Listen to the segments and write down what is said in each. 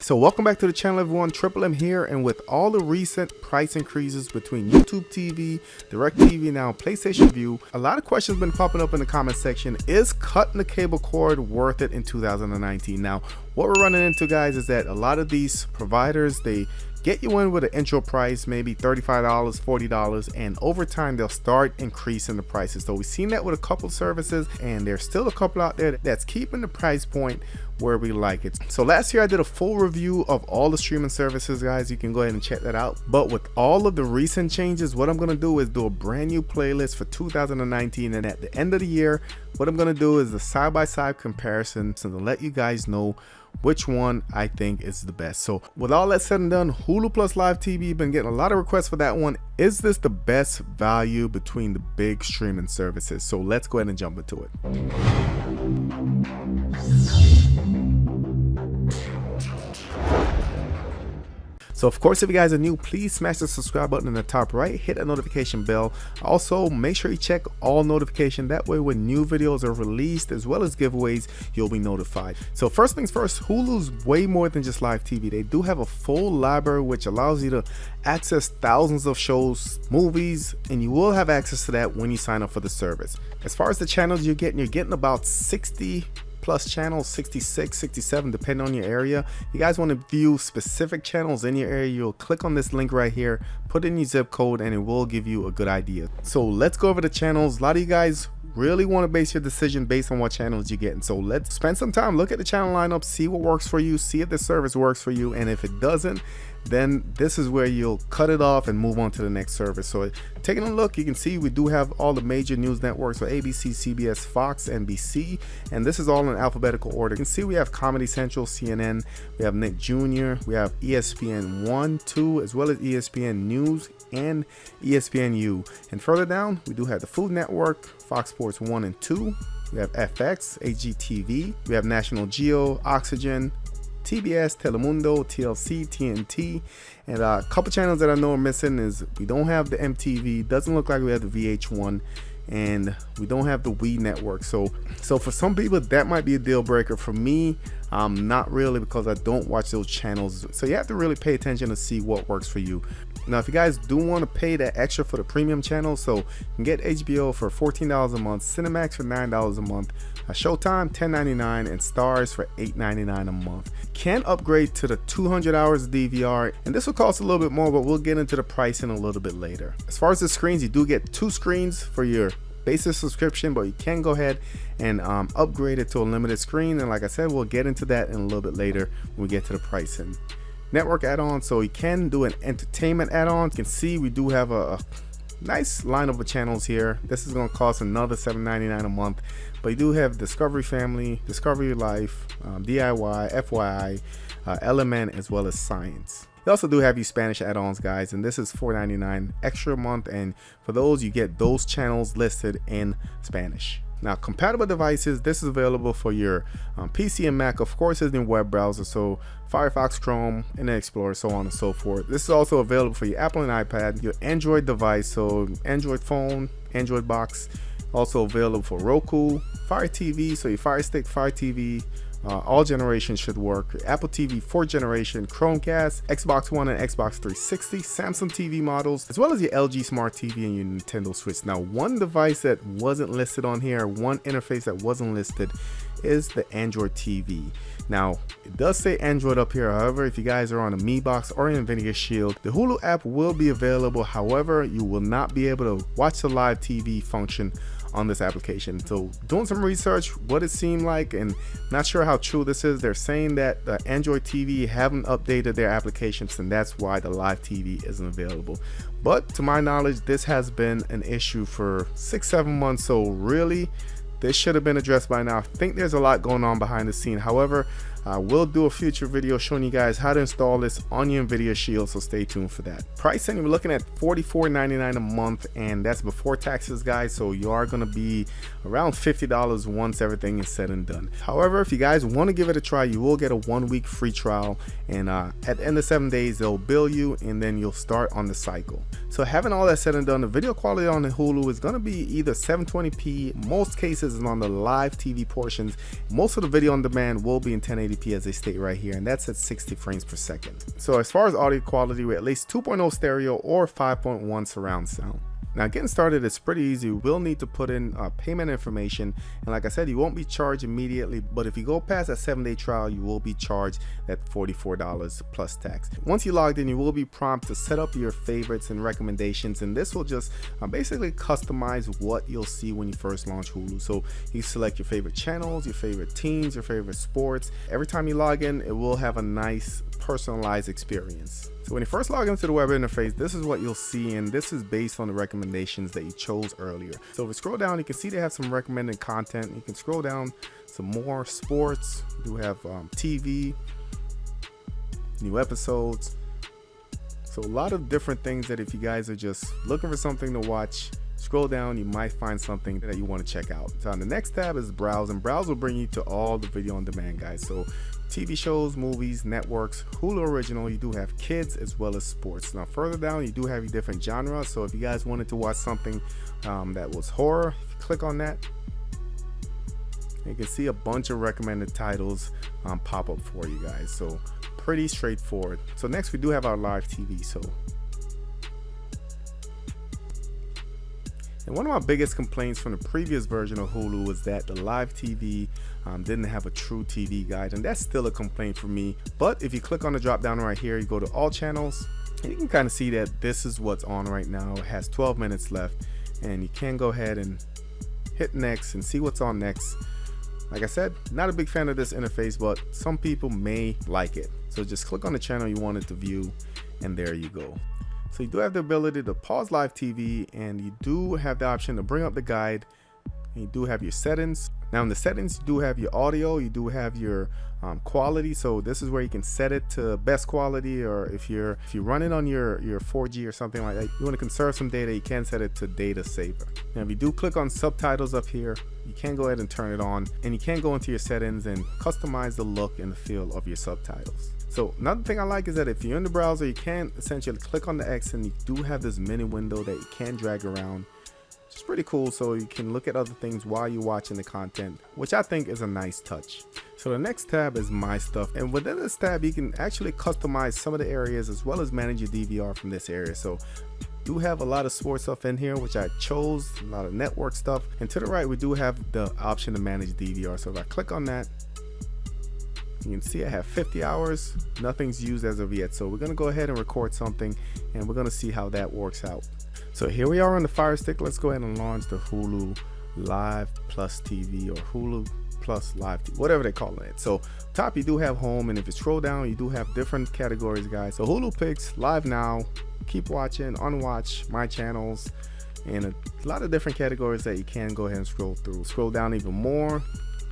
So welcome back to the channel, everyone. Triple M here, and with all the recent price increases between YouTube TV, DirecTV, now PlayStation View, a lot of questions been popping up in the comment section. Is cutting the cable cord worth it in 2019? Now, what we're running into, guys, is that a lot of these providers, they get you in with an intro price, maybe $35, $40, and over time they'll start increasing the prices. So we've seen that with a couple services, and there's still a couple out there that's keeping the price point where we like it. So last year I did a full review of all the streaming services, guys. You can go ahead and check that out. But with all of the recent changes, what I'm gonna do is do a brand new playlist for 2019, and at the end of the year, what I'm gonna do is a side-by-side comparison to let you guys know which one I think is the best. So with all that said and done, Hulu plus Live TV, been getting a lot of requests for that one. Is this the best value between the big streaming services? So let's go ahead and jump into it. So of course, if you guys are new, please smash the subscribe button in the top right, hit that notification bell. Also, make sure you check all notifications. That way when new videos are released as well as giveaways, you'll be notified. So first things first, Hulu's way more than just live TV. They do have a full library which allows you to access thousands of shows, movies, and you will have access to that when you sign up for the service. As far as the channels you're getting about 60 plus channels, 66, 67, depending on your area. You guys want to view specific channels in your area, you'll click on this link right here, put in your zip code, and it will give you a good idea. So let's go over the channels. A lot of you guys really want to base your decision based on what channels you're getting. So let's spend some time, look at the channel lineup, see what works for you, see if the service works for you, and if it doesn't, then this is where you'll cut it off and move on to the next service. So taking a look, you can see we do have all the major news networks, so ABC, CBS, Fox, NBC, and this is all in alphabetical order. You can see we have Comedy Central, CNN, we have Nick Jr., we have ESPN 1, 2, as well as ESPN News and ESPNU. And further down, we do have the Food Network, Fox Sports 1 and 2, we have FX, HGTV, we have National Geo, Oxygen, TBS, Telemundo, TLC, TNT, and a couple channels that I know are missing is we don't have the MTV, doesn't look like we have the VH1, and we don't have the WE network. So for some people that might be a deal breaker. For me, not really, because I don't watch those channels. So you have to really pay attention to see what works for you. Now, if you guys do want to pay that extra for the premium channel, so you can get HBO for $14 a month, Cinemax for $9 a month, Showtime $10.99, and Stars for $8.99 a month. Can upgrade to the 200 hours DVR, and this will cost a little bit more, but we'll get into the pricing a little bit later. As far as the screens, you do get 2 screens for your basic subscription, but you can go ahead and upgrade it to a limited screen, and like I said, we'll get into that in a little bit later when we get to the pricing. Network add-on, so you can do an entertainment add-on. You can see we do have a nice lineup of channels here. This is going to cost another $7.99 a month, but you do have Discovery Family, Discovery Life, DIY, FYI, Element, as well as Science. You also do have your Spanish add-ons, guys, and this is $4.99 extra a month, and for those, you get those channels listed in Spanish. Now, compatible devices, this is available for your PC and Mac, of course, is in web browser, so Firefox, Chrome, Internet Explorer, so on and so forth. This is also available for your Apple and iPad, your Android device, so Android phone, Android box, also available for Roku, Fire TV, so your Fire Stick, Fire TV, all generations should work. Apple TV 4th generation, Chromecast, Xbox One and Xbox 360, Samsung TV models, as well as your LG Smart TV and your Nintendo Switch. Now, one device that wasn't listed on here, one interface that wasn't listed, is the Android TV. Now, it does say Android up here. However, if you guys are on a Mi Box or an Nvidia Shield, the Hulu app will be available. However, you will not be able to watch the live TV function on this application. So doing some research, what it seemed like, and not sure how true this is, they're saying that the Android TV haven't updated their applications, and that's why the live TV isn't available. But to my knowledge, this has been an issue for 6-7 months, so really this should have been addressed by now. I think there's a lot going on behind the scene. However, we'll do a future video showing you guys how to install this on your Nvidia Shield, so stay tuned for that. Pricing, we're looking at $44.99 a month, and that's before taxes, guys, so you are going to be around $50 once everything is said and done. However, if you guys want to give it a try, you will get a 1-week free trial, and at the end of 7 days they'll bill you, and then you'll start on the cycle. So So having all that said and done, the video quality on the Hulu is going to be either 720p, most cases, and on the live TV portions, most of the video on demand will be in 1080p as they state right here, and that's at 60 frames per second. So as far as audio quality, we're at least 2.0 stereo or 5.1 surround sound. Now getting started is pretty easy. You will need to put in payment information, and like I said, you won't be charged immediately, but if you go past that 7-day trial, you will be charged that $44 plus tax. Once you logged in, you will be prompted to set up your favorites and recommendations, and this will just basically customize what you'll see when you first launch Hulu. So you select your favorite channels, your favorite teams, your favorite sports. Every time you log in, it will have a nice personalized experience. So when you first log into the web interface, this is what you'll see, and this is based on the recommendations that you chose earlier. So if you scroll down, you can see they have some recommended content. You can scroll down some more sports. You have TV, new episodes. So a lot of different things that if you guys are just looking for something to watch, scroll down, you might find something that you want to check out. So on the next tab is browse, and browse will bring you to all the video on demand, guys. So TV shows, movies, networks, Hulu original, you do have kids as well as sports. Now further down, you do have your different genres. So if you guys wanted to watch something that was horror, if you click on that, you can see a bunch of recommended titles pop up for you guys. So pretty straightforward. So next we do have our live TV. And one of my biggest complaints from the previous version of Hulu was that the live TV didn't have a true TV guide, and that's still a complaint for me. But if you click on the drop down right here, you go to all channels, and you can kind of see that this is what's on right now. It has 12 minutes left, and you can go ahead and hit next and see what's on next. Like I said, not a big fan of this interface, but some people may like it. So just click on the channel you wanted to view, and there you go. So you do have the ability to pause live TV, and you do have the option to bring up the guide, and you do have your settings. Now in the settings, you do have your audio, you do have your quality. So this is where you can set it to best quality, or if you're running on your 4G or something like that, you want to conserve some data, you can set it to data saver. Now if you do click on subtitles up here, you can go ahead and turn it on, and you can go into your settings and customize the look and the feel of your subtitles. So another thing I like is that if you're in the browser, you can essentially click on the X, and you do have this mini window that you can drag around, which is pretty cool. So you can look at other things while you're watching the content, which I think is a nice touch. So the next tab is My Stuff, and within this tab you can actually customize some of the areas as well as manage your DVR from this area. So do have a lot of sports stuff in here, which I chose, a lot of network stuff, and to the right we do have the option to manage DVR. So if I click on that, you can see I have 50 hours, nothing's used as of yet. So we're going to go ahead and record something, and we're going to see how that works out. So here we are on the Fire Stick. Let's go ahead and launch the Hulu Live Plus TV, or Hulu Plus Live TV, whatever they're calling it. So top you do have home, and if you scroll down you do have different categories, guys. So Hulu picks Live Now, Keep Watching, Unwatch, My Channels, and a lot of different categories that you can go ahead and scroll through. Scroll down even more.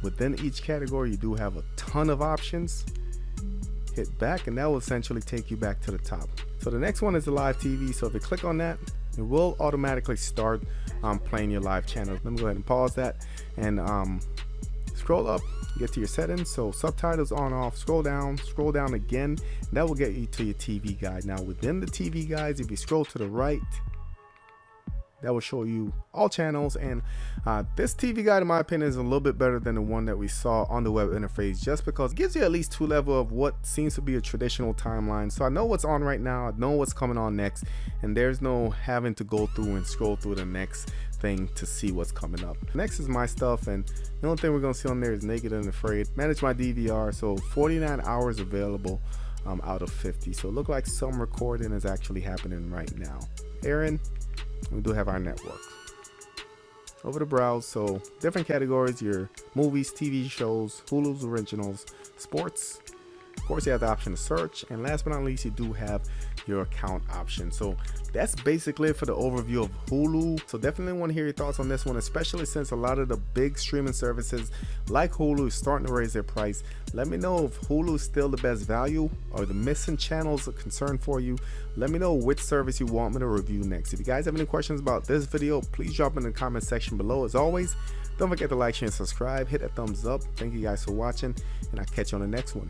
Within each category you do have a ton of options. Hit back, and that will essentially take you back to the top. So the next one is the live TV. So if you click on that, it will automatically start playing your live channel. Let me go ahead and pause that, and scroll up, get to your settings. So subtitles on, off, scroll down again, and that will get you to your TV guide. Now within the TV guides, if you scroll to the right, that will show you all channels, and this TV guide in my opinion is a little bit better than the one that we saw on the web interface, just because it gives you at least two levels of what seems to be a traditional timeline. So I know what's on right now, I know what's coming on next, and there's no having to go through and scroll through the next thing to see what's coming up. Next is My Stuff, and the only thing we're gonna see on there is Naked and Afraid. Manage my DVR, so 49 hours available out of 50. So it looks like some recording is actually happening right now. Aaron, we do have our network. Over to browse, so different categories, your movies, TV shows, Hulu's originals, sports. Of course you have the option to search, and last but not least you do have your account option. So that's basically it for the overview of Hulu. So definitely want to hear your thoughts on this one, especially since a lot of the big streaming services like Hulu is starting to raise their price. Let me know if Hulu is still the best value, or the missing channels a concern for you. Let me know which service you want me to review next. If you guys have any questions about this video, please drop in the comment section below. As always, don't forget to like, share, and subscribe. Hit that thumbs up. Thank you guys for watching, and I'll catch you on the next one.